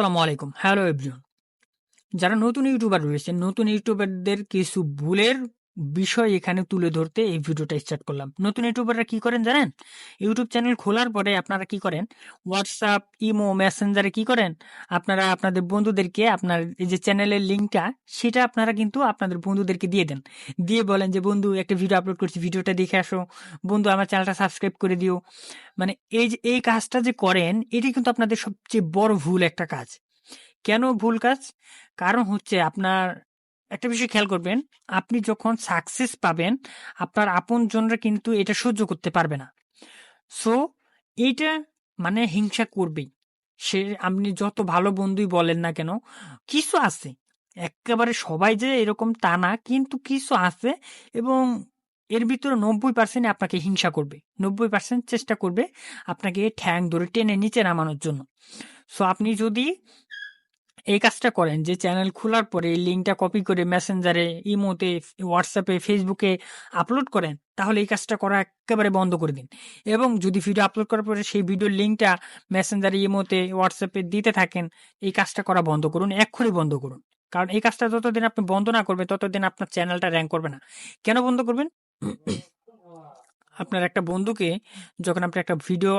আসসালামু আলাইকুম। Hello everyone. যারা নতুন ইউটিউবার রয়েছেন, নতুন ইউটিউবারদের কিছু ভুলের বিষয় এখানে তুলে ধরতে এই ভিডিওটা স্টার্ট করলাম। নতুন ইউটিউবাররা কি করেন জানেন? ইউটিউব চ্যানেল খোলার পরে আপনারা কি করেন? WhatsApp, ইমো, মেসেঞ্জারে কি করেন? আপনারা আপনাদের বন্ধুদেরকে আপনার এই যে চ্যানেলের লিঙ্কটা সেটা আপনারা কিন্তু আপনাদের বন্ধুদেরকে দিয়ে দেন। দিয়ে বলেন যে, "বন্ধু একটা ভিডিও আপলোড করছি, ভিডিওটা দেখে আসো। বন্ধু আমার চ্যানেলটা সাবস্ক্রাইব করে দিও।" মানে এই যে এই কাজটা যে করেন, এটি কিন্তু আপনাদের সবচেয়ে বড় ভুল একটা কাজ। কেন ভুল কাজ? কারণ হচ্ছে আপনার একটা বিষয় খেয়াল করবেন, আপনি যখন সাকসেস পাবেন, আপনার আপনজনরা কিন্তু এটা সহ্য করতে পারবে না। সো এইটা মানে হিংসা করবেই। সে আপনি যত ভালো বন্ধুই বলেন না কেন, কিছু আছে। এক্কেবারে সবাই যে এরকম তা না, কিন্তু কিছু আছে এবং এর ভিতরে ৯০% আপনাকে হিংসা করবে। ৯০% চেষ্টা করবে আপনাকে ঠ্যাং ধরে টেনে নিচে নামানোর জন্য। সো আপনি যদি এই কাজটা করেন যে চ্যানেল খোলার পরে এই লিঙ্কটা কপি করে মেসেঞ্জারে, ইমোতে, হোয়াটসঅ্যাপে, ফেসবুকে আপলোড করেন, তাহলে এই কাজটা করা একেবারে বন্ধ করে দিন। এবং যদি ভিডিও আপলোড করার পরে সেই ভিডিওর লিঙ্কটা মেসেঞ্জারে, ইমোতে, হোয়াটসঅ্যাপে দিতে থাকেন, এই কাজটা করা বন্ধ করুন, এক্ষুনি বন্ধ করুন। কারণ এই কাজটা যতদিন আপনি বন্ধ না করবেন, ততদিন আপনার চ্যানেলটা র‍্যাংক করবে না। কেন বন্ধ করবেন? আপনার একটা বন্ধুকে যখন আপনি একটা ভিডিও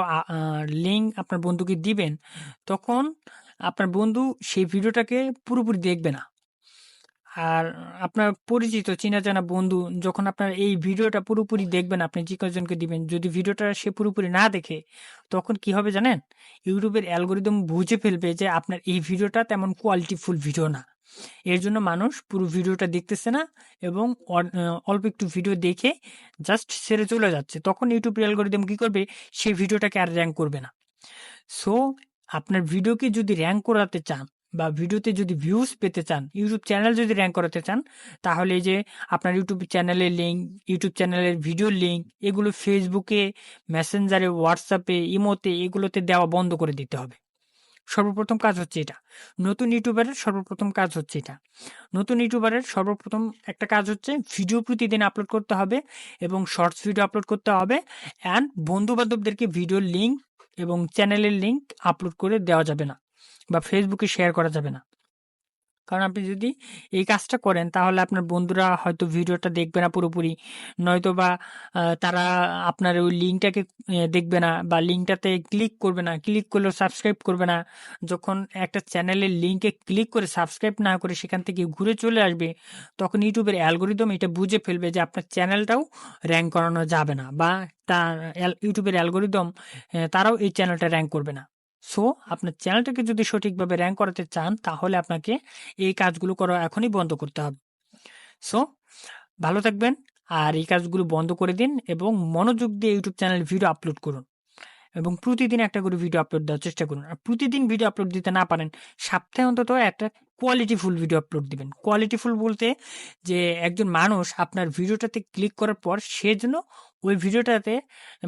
লিঙ্ক আপনার বন্ধুকে দিবেন, তখন আপনার বন্ধু সেই ভিডিওটাকে পুরোপুরি দেখবে না। আর আপনার পরিচিত চেনা জানা বন্ধু যখন আপনার এই ভিডিওটা পুরোপুরি দেখবেন, আপনি যে কয়জনকে দিবেন, যদি ভিডিওটা সে পুরোপুরি না দেখে, তখন কি হবে জানেন? ইউটিউবের অ্যালগরিদম বুঝে ফেলবে যে আপনার এই ভিডিওটা তেমন কোয়ালিটিফুল ভিডিও না। এর জন্য মানুষ পুরো ভিডিওটা দেখতেছে না এবং অল্প একটু ভিডিও দেখে জাস্ট ছেড়ে চলে যাচ্ছে। তখন ইউটিউব অ্যালগরিদম কি করবে? সেই ভিডিওটাকে আর র‍্যাংক করবে না। সো আপনার ভিডিওকে যদি র‍্যাংক করাতে চান বা ভিডিওতে যদি ভিউজ পেতে চান, ইউটিউব চ্যানেল যদি র‍্যাংক করাতে চান, তাহলে এই যে আপনার ইউটিউব চ্যানেলের লিঙ্ক, ইউটিউব চ্যানেলের ভিডিওর লিঙ্ক এগুলো ফেসবুকে, মেসেঞ্জারে, হোয়াটসঅ্যাপে, ইমোতে এগুলোতে দেওয়া বন্ধ করে দিতে হবে। সর্বপ্রথম কাজ হচ্ছে এটা। নতুন ইউটিউবারের সর্বপ্রথম কাজ হচ্ছে এটা। নতুন ইউটিউবারের সর্বপ্রথম একটা কাজ হচ্ছে ভিডিও প্রতিদিন আপলোড করতে হবে এবং শর্টস ভিডিও আপলোড করতে হবে অ্যান্ড বন্ধু-বান্ধবদেরকে ভিডিওর লিঙ্ক এবং চ্যানেলের লিঙ্ক আপলোড করে দেওয়া যাবে না বা ফেসবুকে শেয়ার করা যাবে না। কারণ আপনি যদি এই কাজটা করেন তাহলে আপনার বন্ধুরা হয়তো ভিডিওটা দেখবে না পুরোপুরি। নয়তোবা তারা আপনার ওই লিঙ্কটাকে দেখবে না বা লিঙ্কটাতে ক্লিক করবে না। ক্লিক করলেও সাবস্ক্রাইব করবে না। যখন একটা চ্যানেলের লিঙ্কে ক্লিক করে সাবস্ক্রাইব না করে সেখান থেকে ঘুরে চলে আসবে, তখন ইউটিউবের অ্যালগরিদম এটা বুঝে ফেলবে যে আপনার চ্যানেলটাও র‍্যাংক করানো যাবে না বা তার ইউটিউবের অ্যালগরিদম তারাও এই চ্যানেলটা র‍্যাংক করবে না। সো আপনার চ্যানেলটাকে যদি সঠিকভাবে র‍্যাংক করাতে চান, তাহলে আপনাকে এই কাজগুলো করা এখনই বন্ধ করতে হবে। সো ভালো থাকবেন আর এই কাজগুলো বন্ধ করে দিন এবং মনোযোগ দিয়ে ইউটিউব চ্যানেলে ভিডিও আপলোড করুন এবং প্রতিদিন একটা করে ভিডিও আপলোড দেওয়ার চেষ্টা করুন। আর প্রতিদিন ভিডিও আপলোড দিতে না পারেন, সপ্তাহে অন্তত একটা কোয়ালিটিফুল ভিডিও আপলোড দিবেন। কোয়ালিটিফুল বলতে যে একজন মানুষ আপনার ভিডিওটাতে ক্লিক করার পর সে যেন ওই ভিডিওটাতে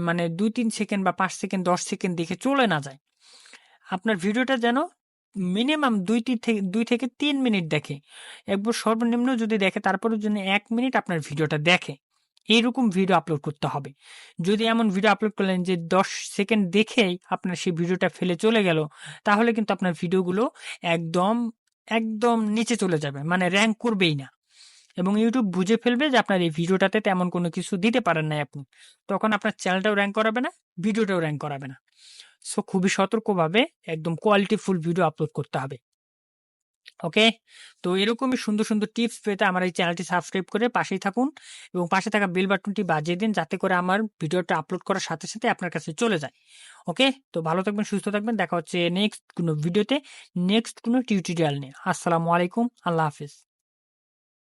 মানে ২-৩ সেকেন্ড বা ৫ সেকেন্ড, ১০ সেকেন্ড দেখে চলে না যায়। আপনার ভিডিওটা যেন মিনিমাম ২ থেকে ৩ মিনিট দেখে। একবার সর্বনিম্ন যদি দেখে তারপরেও যেন ১ মিনিট আপনার ভিডিওটা দেখে। এইরকম ভিডিও আপলোড করতে হবে। যদি এমন ভিডিও আপলোড করলেন যে ১০ সেকেন্ড দেখেই আপনার সেই ভিডিওটা ফেলে চলে গেল, তাহলে কিন্তু আপনার ভিডিওগুলো একদম, একদম নিচে চলে যাবে। মানে র‍্যাংক করবেই না। এবং ইউটিউব বুঝে ফেলবে যে আপনার এই ভিডিওটাতে তেমন কোনো কিছু দিতে পারেন নাই আপনি। তখন আপনার চ্যানেলটাও র‍্যাংক করাবে না, ভিডিওটাও র‍্যাংক করাবে না। সো খুবই সতর্কভাবে একদম কোয়ালিটিফুল ভিডিও আপলোড করতে হবে। ওকে? তো এরকমই সুন্দর, সুন্দর টিপস পেতে আমার এই চ্যানেলটি সাবস্ক্রাইব করে পাশেই থাকুন এবং পাশে থাকা বেল বাটনটি বাজিয়ে দিন যাতে করে আমার ভিডিওটা আপলোড করার সাথে, সাথে আপনার কাছে চলে যায়। ওকে? তো ভালো থাকবেন, সুস্থ থাকবেন। দেখা হচ্ছে নেক্সট কোনো ভিডিওতে, নেক্সট কোনো টিউটোরিয়াল নিয়ে। আসসালামু আলাইকুম। আল্লাহ হাফেজ।